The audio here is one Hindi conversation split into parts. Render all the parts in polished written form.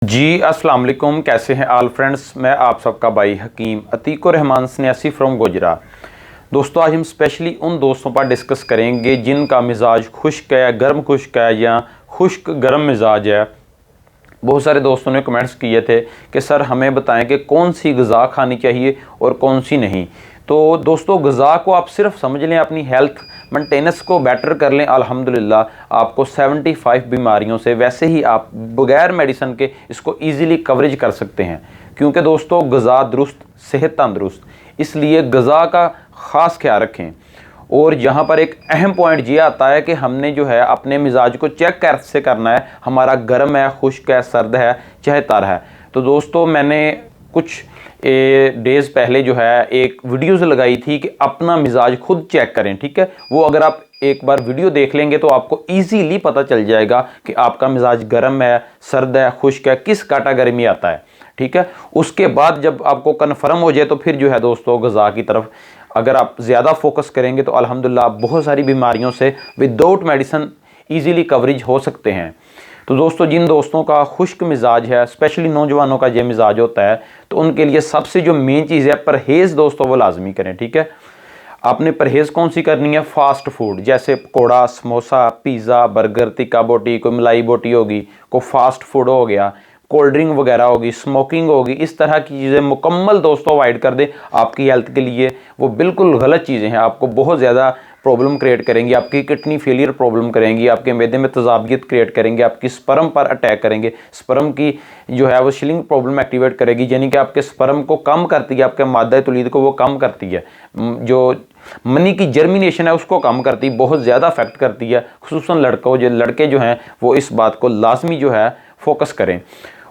जी अस्सलाम वालेकुम, कैसे हैं ऑल फ्रेंड्स। मैं आप सबका भाई हकीम अतीकुर रहमान सन्यासी फ्रॉम गुजरा। दोस्तों आज हम स्पेशली उन दोस्तों पर डिस्कस करेंगे जिनका मिजाज खुश्क है, गर्म खुश्क है या खुश्क गर्म मिजाज है। बहुत सारे दोस्तों ने कमेंट्स किए थे कि सर हमें बताएं कि कौन सी ग़िज़ा खानी चाहिए और कौन सी नहीं। तो दोस्तों ग़िज़ा को आप सिर्फ समझ लें, अपनी हेल्थ मेंटेनेंस को बेटर कर लें, अल्हम्दुलिल्लाह आपको 75 बीमारियों से वैसे ही आप बगैर मेडिसिन के इसको ईज़िली कवरेज कर सकते हैं। क्योंकि दोस्तों ग़िज़ा दुरुस्त सेहत तंदुरुस्त, इसलिए ग़िज़ा का ख़ास ख्याल रखें। और यहाँ पर एक अहम पॉइंट ये आता है कि हमने जो है अपने मिजाज को चेक कैसे करना है, हमारा गर्म है, खुश्क है, सर्द है, चाहे तर है। तो दोस्तों मैंने कुछ डेज़ पहले जो है एक वीडियोज़ लगाई थी कि अपना मिजाज खुद चेक करें, ठीक है। वो अगर आप एक बार वीडियो देख लेंगे तो आपको इजीली पता चल जाएगा कि आपका मिजाज गर्म है, सर्द है, खुश्क है, किस कैटेगरी में आता है, ठीक है। उसके बाद जब आपको कन्फर्म हो जाए तो फिर जो है दोस्तों ग़िज़ा की तरफ अगर आप ज़्यादा फोकस करेंगे तो अल्हम्दुलिल्लाह आप बहुत सारी बीमारियों से विदाउट मेडिसिन ईज़िली कवरेज हो सकते हैं। तो दोस्तों जिन दोस्तों का खुश्क मिजाज है, स्पेशली नौजवानों का ये मिजाज होता है, तो उनके लिए सबसे जो मेन चीज़ है परहेज़ दोस्तों वो लाजमी करें, ठीक है। आपने परहेज़ कौन सी करनी है? फास्ट फूड जैसे पकौड़ा, समोसा, पिज़्ज़ा, बर्गर, टिक्का बोटी, कोई मलाई बोटी होगी, कोई फास्ट फूड हो गया, कोल्ड ड्रिंक वगैरह होगी, स्मोकिंग होगी, इस तरह की चीज़ें मुकम्मल दोस्तों अवॉइड कर दें। आपकी हेल्थ के लिए वो बिल्कुल गलत चीज़ें हैं, आपको बहुत ज़्यादा प्रॉब्लम क्रिएट करेंगी, आपकी किडनी फेलियर प्रॉब्लम करेंगी, आपके मैदे में तेज़ाबियत क्रिएट करेंगे, आपकी स्पर्म पर अटैक करेंगे, स्पर्म की जो है वो शिलिंग प्रॉब्लम एक्टिवेट करेगी, यानी कि आपके स्पर्म को कम करती है, आपके मादा तुलीद को वो कम करती है, जो मनी की जर्मिनेशन है उसको कम करती है, बहुत ज़्यादा अफेक्ट करती है। खुसूसन लड़के जो हैं वो इस बात को लाजमी जो है फोकस करें।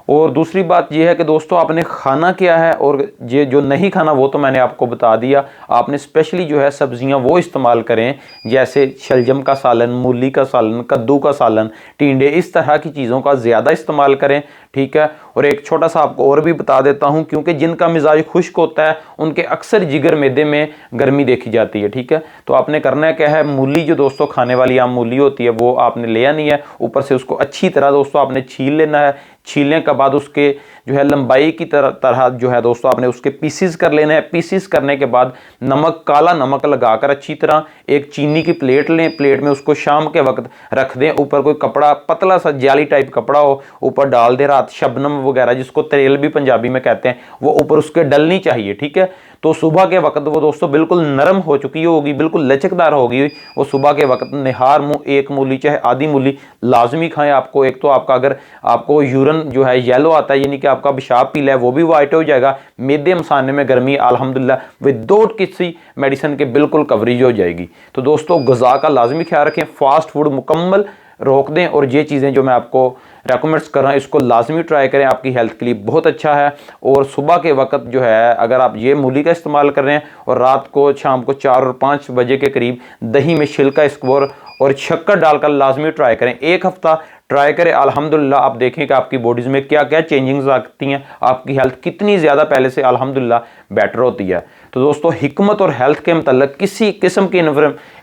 और दूसरी बात यह है कि दोस्तों आपने खाना क्या है और ये जो नहीं खाना वो तो मैंने आपको बता दिया। आपने स्पेशली जो है सब्जियां वो इस्तेमाल करें, जैसे शलजम का सालन, मूली का सालन, कद्दू का सालन, टिंडे, इस तरह की चीज़ों का ज़्यादा इस्तेमाल करें, ठीक है। और एक छोटा सा आपको और भी बता देता हूं, क्योंकि जिनका मिजाज खुश्क होता है उनके अक्सर जिगर मैदे में गर्मी देखी जाती है, ठीक है। तो आपने करना क्या है, मूली जो दोस्तों खाने वाली आम मूली होती है वो आपने ले आनी है, ऊपर से उसको अच्छी तरह दोस्तों आपने छील लेना है। छीलने के बाद उसके जो है लंबाई की तरह जो है दोस्तों आपने उसके पीसीस कर लेने हैं। पीसीस करने के बाद नमक, काला नमक लगाकर अच्छी तरह एक चीनी की प्लेट लें, प्लेट में उसको शाम के वक्त रख दें, ऊपर कोई कपड़ा पतला सा जाली टाइप कपड़ा हो ऊपर डाल दें, रात शबनम वगैरह जिसको तेल भी पंजाबी में कहते हैं वो ऊपर उसके डलनी चाहिए, ठीक है। तो सुबह के वक्त वो दोस्तों बिल्कुल नरम हो चुकी होगी, बिल्कुल लचकदार होगी। वो सुबह के वक्त निहार मुँह एक मूली चाहे आधी मूली लाजमी खाएं। आपको एक तो आपका अगर आपको यूरिन जो है येलो आता है, यानी कि आपका पेशाब पीला है, वो भी वाइट हो जाएगा। मैदे मसाने में गर्मी अल्हम्दुलिल्लाह विदाउट किसी मेडिसिन के बिल्कुल कवरेज हो जाएगी। तो दोस्तों ग़िज़ा का लाजमी ख्याल रखें, फास्ट फूड मुकम्मल रोक दें और ये चीज़ें जो मैं आपको रेकमेंड्स कर रहा हूँ इसको लाजमी ट्राई करें, आपकी हेल्थ के लिए बहुत अच्छा है। और सुबह के वक्त जो है अगर आप ये मूली का इस्तेमाल कर रहे हैं और रात को शाम को 4 और 5 बजे के करीब दही में छिलका स्कोर और शक्कर डालकर लाजमी ट्राई करें। एक हफ्ता ट्राई करें, अल्हम्दुलिल्लाह आप देखें कि आपकी बॉडीज़ में क्या क्या चेंजिंग्स आती हैं, आपकी हेल्थ कितनी ज़्यादा पहले से अल्हम्दुलिल्लाह बेटर होती है। तो दोस्तों हिकमत और हेल्थ के मतलब किसी किस्म की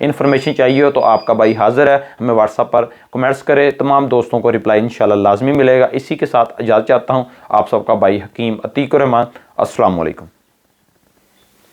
इन्फॉर्मेशन चाहिए हो तो आपका भाई हाजिर है, हमें व्हाट्सएप पर कमेंट्स करें, तमाम दोस्तों को रिप्लाई इंशाल्लाह लाजमी मिलेगा। इसी के साथ इजाज़त चाहता हूँ, आप सबका भाई हकीम अतीकुर रहमान। अस्सलाम वालेकुम।